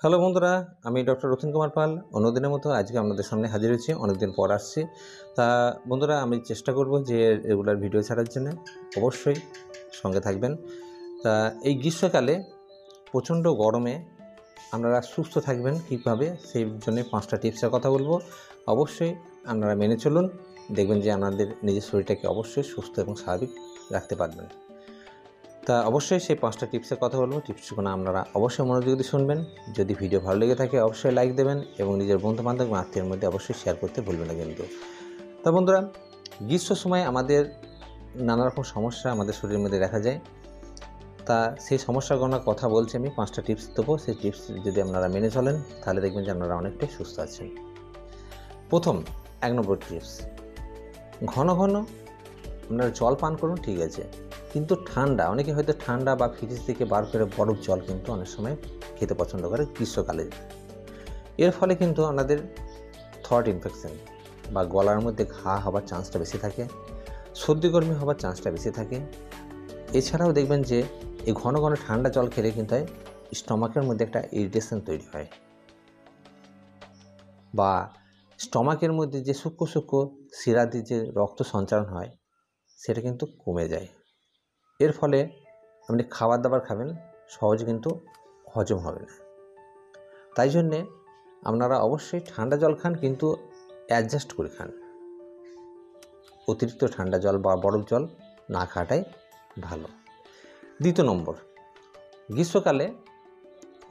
Hello বন্ধুরা, আমি doctor Ratan Kumar Pal. অন্যদিনের মতো আজকে আপনাদের সামনে হাজির হয়েছি, অনেকদিন পর আসছি। তা বন্ধুরা, আমি চেষ্টা করব যে রেগুলার ভিডিও ছাড়ার জন্য। অবশ্যই সঙ্গে থাকবেন। তা এই গ্রীষ্মকালে প্রচণ্ড গরমে আপনারা সুস্থ থাকবেন কীভাবে, সেই জন্য 5টা টিপসের কথা বলবো। অবশ্যই আপনারা মেনে চলুন, দেখবেন যে আপনাদের নিজের শরীরটাকে অবশ্যই সুস্থ এবং স্বাভাবিক রাখতে পারবেন। তা অবশ্যই সেই 5টা টিপসের কথা বলবো। টিপসগুলো আপনারা অবশ্যই মনোযোগ দিয়ে শুনবেন। যদি ভিডিও ভালো লেগে থাকে অবশ্যই লাইক দেবেন এবং নিজের বন্ধুবান্ধব এবং আত্মীয়ের মধ্যে অবশ্যই শেয়ার করতে ভুলবেন না কিন্তু। তা বন্ধুরা, গ্রীষ্ম সময় আমাদের নানা রকম সমস্যা আমাদের শরীরের মধ্যে দেখা যায়। তা সেই সমস্যাগুলোর কথা বলছি, আমি 5টা টিপস দেবো। সেই টিপস যদি আপনারা মেনে চলেন তাহলে দেখবেন যে আপনারা অনেকটাই সুস্থ আছেন। প্রথম 1 নম্বর টিপস, ঘন ঘন আপনারা জল পান করুন, ঠিক আছে, কিন্তু ঠান্ডা, অনেকে হয়তো ঠান্ডা বা ফ্রিজ থেকে বার করে বরফ জল কিন্তু অনেক সময় খেতে পছন্দ করে গ্রীষ্মকালে। এর ফলে কিন্তু আমাদের থ্রোট ইনফেকশন বা গলার মধ্যে ঘা হওয়ার চান্সটা বেশি থাকে, সর্দি গরমি হওয়ার চান্সটা বেশি থাকে। এছাড়াও দেখবেন যে এই ঘন ঘন ঠান্ডা জল খেলে কিন্তু স্টমাকের মধ্যে একটা ইরিটেশন তৈরি হয়, বা স্টমাকের মধ্যে যে সূক্ষ্ম সূক্ষ্ম শিরা দিয়ে যে রক্ত সঞ্চালন হয় সেটা কিন্তু কমে যায়। এর ফলে আপনি খাবার দাবার খাবেন, সহজে কিন্তু হজম হবে না। তাই জন্যে আপনারা অবশ্যই ঠান্ডা জল খান, কিন্তু অ্যাডজাস্ট করে খান। অতিরিক্ত ঠান্ডা জল বা বরফ জল না খাওয়াটাই ভালো। 2 নম্বর, গ্রীষ্মকালে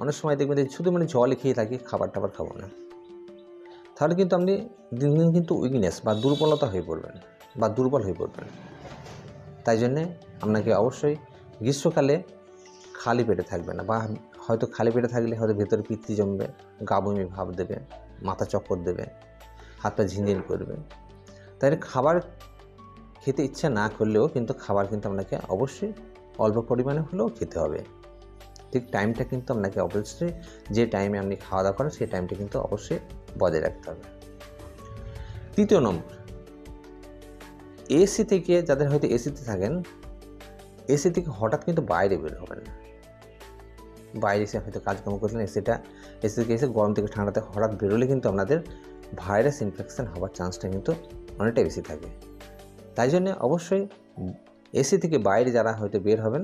অনেক সময় দেখবেন যে শুধু জলই খেয়ে থাকি, খাবার টাবার খাবো না, তাহলে কিন্তু আপনি দিন দিন কিন্তু উইকনেস বা দুর্বলতা হয়ে পড়বেন বা দুর্বল হয়ে পড়বেন। তাই জন্যে আপনাকে অবশ্যই গ্রীষ্মকালে খালি পেটে থাকবে না, বা হয়তো খালি পেটে থাকলে হয়তো ভেতরে পিত্তি জমবে, গা বমি ভাব দেবে, মাথা চক্কর দেবে, হাত পা ঝিনঝিন করবে। তাই খাবার খেতে ইচ্ছা না করলেও কিন্তু খাবার কিন্তু আপনাকে অবশ্যই অল্প পরিমাণে হলেও খেতে হবে। ঠিক টাইমটা কিন্তু আপনাকে অবশ্যই, যে টাইমে আপনি খাওয়া দাওয়া করেন সেই টাইমটা কিন্তু অবশ্যই বজায় রাখতে হবে। 3 নম্বর, এসি থেকে, যাদের হয়তো এসিতে থাকেন, এসি থেকে হঠাৎ কিন্তু বাইরে বের হবেন না। বাইরে এসে হয়তো কাজকর্ম করলেন, এসি থেকে এসে গরম থেকে ঠান্ডাতে হঠাৎ বেরোলে কিন্তু আপনাদের ভাইরাস ইনফেকশন হওয়ার চান্সটা কিন্তু অনেকটাই বেশি থাকে। তাই জন্য অবশ্যই এসি থেকে বাইরে যারা হয়তো বের হবেন,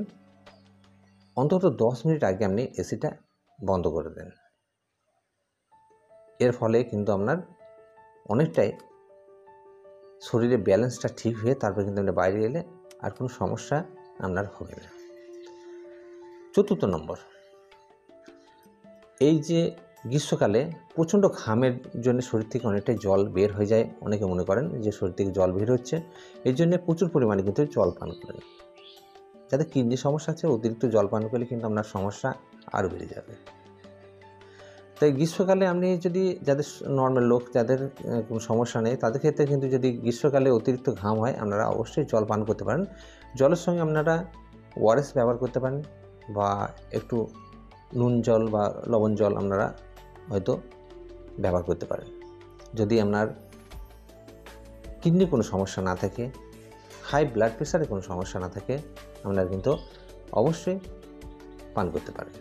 অন্তত 10 মিনিট আগে আপনি এসিটা বন্ধ করে দেন। এর ফলে কিন্তু আপনার অনেকটাই শরীরের ব্যালেন্সটা ঠিক হয়ে তারপর কিন্তু আপনি বাইরে এলে আর কোনো সমস্যা আপনার হবে না। 4 নম্বর, এই যে গ্রীষ্মকালে প্রচণ্ড ঘামের জন্য শরীর থেকে অনেকটাই জল বের হয়ে যায়। অনেকে মনে করেন যে শরীর থেকে জল বের হচ্ছে, এর জন্য প্রচুর পরিমাণে কিন্তু জল পান করেন। যাদের কিডনি সমস্যা আছে, অতিরিক্ত জল পান করলে কিন্তু আপনার সমস্যা আরও বেড়ে যাবে। তাই গ্রীষ্মকালে আপনি যদি, যাদের নর্মাল লোক, যাদের কোনো সমস্যা নেই, তাদের ক্ষেত্রে কিন্তু যদি গ্রীষ্মকালে অতিরিক্ত ঘাম হয়, আপনারা অবশ্যই জল পান করতে পারেন। জলের সঙ্গে আপনারা ওআরএস ব্যবহার করতে পারেন, বা একটু নুন জল বা লবণ জল আপনারা হয়তো ব্যবহার করতে পারেন। যদি আপনার কিডনির কোনো সমস্যা না থাকে, হাই ব্লাড প্রেশারের কোনো সমস্যা না থাকে, আপনারা কিন্তু অবশ্যই পান করতে পারেন।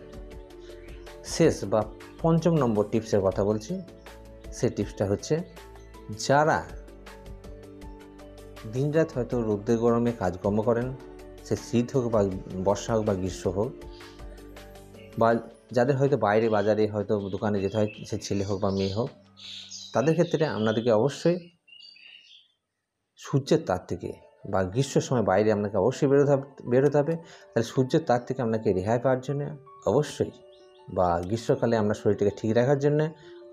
শেষ বা 5 নম্বর টিপসের কথা বলছি। সেই টিপসটা হচ্ছে, যারা দিনরাত হয়তো রোদে গরমে কাজকর্ম করেন, সে শীত হোক বা বর্ষা হোক বা গ্রীষ্ম হোক, বা যাদের হয়তো বাইরে বাজারে হয়তো দোকানে যেতে হয়, সে ছেলে হোক বা মেয়ে হোক, তাদের ক্ষেত্রে আপনাদেরকে অবশ্যই সূর্যের তাপ থেকে, বা গ্রীষ্মের সময় বাইরে আপনাকে অবশ্যই বেরোতে হবে। তাহলে সূর্যের তাপ থেকে আপনাকে রেহাই পাওয়ার জন্য অবশ্যই, বা গ্রীষ্মকালে আপনার শরীরটাকে ঠিক রাখার জন্য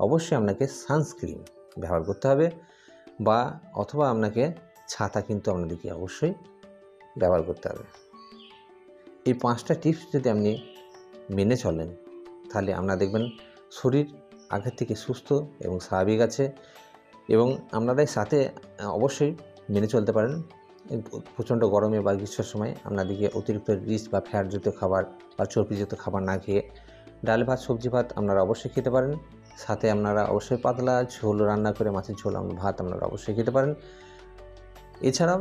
অবশ্যই আপনাকে সানস্ক্রিন ব্যবহার করতে হবে, বা অথবা আপনাকে ছাতা কিন্তু আপনাদেরকে অবশ্যই ব্যবহার করতে হবে। এই 5টা টিপস যদি আপনি মেনে চলেন, তাহলে আপনারা দেখবেন শরীর আগের থেকে সুস্থ এবং স্বাভাবিক আছে। এবং আপনারাই সাথে অবশ্যই মেনে চলতে পারেন, প্রচণ্ড গরমে বা গ্রীষ্মের সময় আপনাদেরকে অতিরিক্ত রিচ বা ফ্যাটযুক্ত খাবার বা চর্বিযুক্ত খাবার না খেয়ে ডাল ভাত, সবজি ভাত আপনারা অবশ্যই খেতে পারেন। সাথে আপনারা অবশ্যই পাতলা ঝোল রান্না করে, মাছের ঝোল ভাত আপনারা অবশ্যই খেতে পারেন। এছাড়াও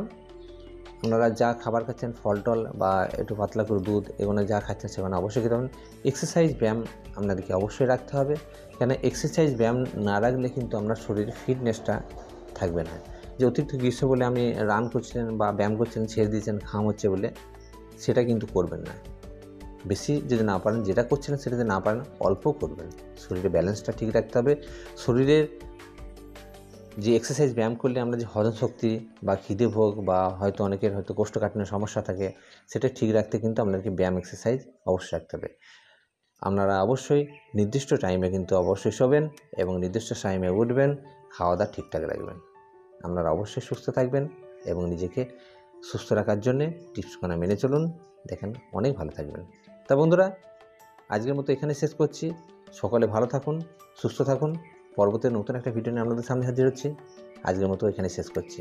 আপনারা যা খাবার খাচ্ছেন ফল টল বা একটু পাতলা করে দুধ এগুলো যা খাচ্ছেন সেখানে অবশ্যই খেতে পারেন। এক্সারসাইজ ব্যায়াম আপনাদেরকে অবশ্যই রাখতে হবে, কেন এক্সারসাইজ ব্যায়াম না রাখলে কিন্তু আপনার শরীরের ফিটনেসটা থাকবে না। যে অতিরিক্ত গ্রীষ্ম বলে আপনি রান করছিলেন বা ব্যায়াম করছিলেন ছেড়ে দিয়েছেন ঘাম হচ্ছে বলে, সেটা কিন্তু করবেন না। বেশি যদি না পারেন, যেটা করছিলেন সেটা যদি না পারেন অল্প করবেন। শরীরের ব্যালেন্সটা ঠিক রাখতে হবে। শরীরের যে এক্সারসাইজ ব্যায়াম করলে আমরা যে হজম শক্তি বা খিদে ভোগ বা হয়তো অনেকের হয়তো কোষ্ঠকাঠিন্যের সমস্যা থাকে, সেটা ঠিক রাখতে কিন্তু আপনাদেরকে ব্যায়াম এক্সারসাইজ অবশ্যই রাখতে হবে। আপনারা অবশ্যই নির্দিষ্ট টাইমে কিন্তু অবশ্যই শোবেন এবং নির্দিষ্ট টাইমে উঠবেন, খাওয়া দাওয়া ঠিকঠাক রাখবেন। আপনারা অবশ্যই সুস্থ থাকবেন এবং নিজেকে সুস্থ রাখার জন্যে টিপসগুলো মেনে চলুন, দেখেন অনেক ভালো থাকবেন। তা বন্ধুরা, আজকের মতো এখানে শেষ করছি। সকলে ভালো থাকুন, সুস্থ থাকুন। পরবর্তী নতুন একটা ভিডিও নিয়ে আপনাদের সামনে হাজির হচ্ছি। আজকের মতো এখানে শেষ করছি।